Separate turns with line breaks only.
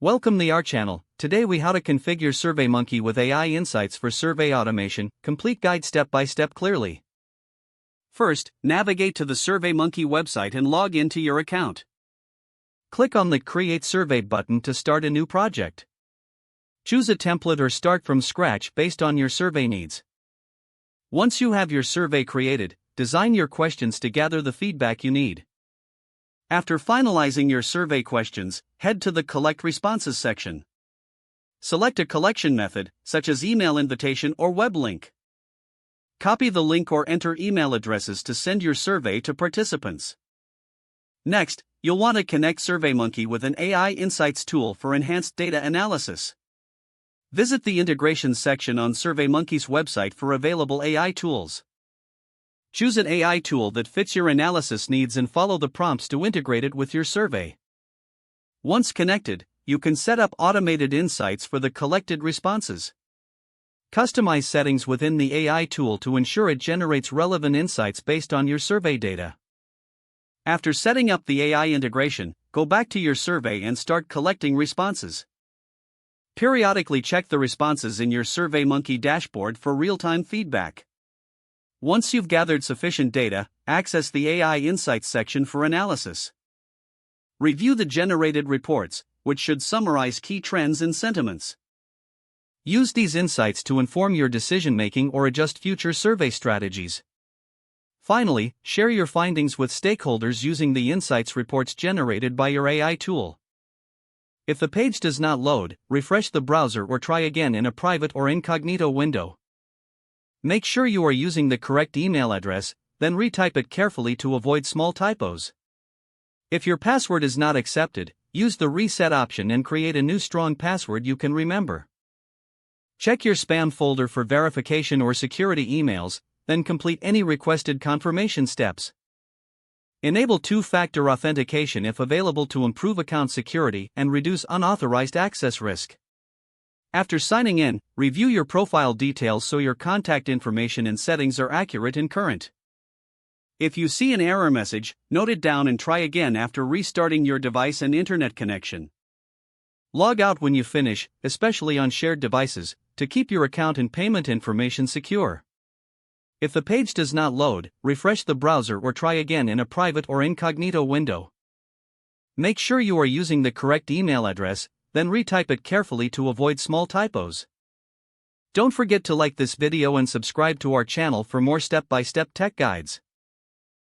Welcome to our channel. Today we how to configure SurveyMonkey with AI insights for survey automation. Complete guide step by step clearly. First, navigate to the SurveyMonkey website and log into your account. Click on the Create Survey button to start a new project. Choose a template or start from scratch based on your survey needs. Once you have your survey created, design your questions to gather the feedback you need. After finalizing your survey questions, head to the Collect Responses section. Select a collection method, such as email invitation or web link. Copy the link or enter email addresses to send your survey to participants. Next, you'll want to connect SurveyMonkey with an AI Insights tool for enhanced data analysis. Visit the Integrations section on SurveyMonkey's website for available AI tools. Choose an AI tool that fits your analysis needs and follow the prompts to integrate it with your survey. Once connected, you can set up automated insights for the collected responses. Customize settings within the AI tool to ensure it generates relevant insights based on your survey data. After setting up the AI integration, go back to your survey and start collecting responses. Periodically check the responses in your SurveyMonkey dashboard for real-time feedback. Once you've gathered sufficient data, access the AI Insights section for analysis. Review the generated reports, which should summarize key trends and sentiments. Use these insights to inform your decision-making or adjust future survey strategies. Finally, share your findings with stakeholders using the insights reports generated by your AI tool. If the page does not load, refresh the browser or try again in a private or incognito window. Make sure you are using the correct email address, then retype it carefully to avoid small typos. If your password is not accepted, use the reset option and create a new strong password you can remember. Check your spam folder for verification or security emails, then complete any requested confirmation steps. Enable two-factor authentication if available to improve account security and reduce unauthorized access risk. After signing in, review your profile details so your contact information and settings are accurate and current. If you see an error message, note it down and try again after restarting your device and internet connection. Log out when you finish, especially on shared devices, to keep your account and payment information secure. If the page does not load, refresh the browser or try again in a private or incognito window. Make sure you are using the correct email address, then retype it carefully to avoid small typos. Don't forget to like this video and subscribe to our channel for more step-by-step tech guides.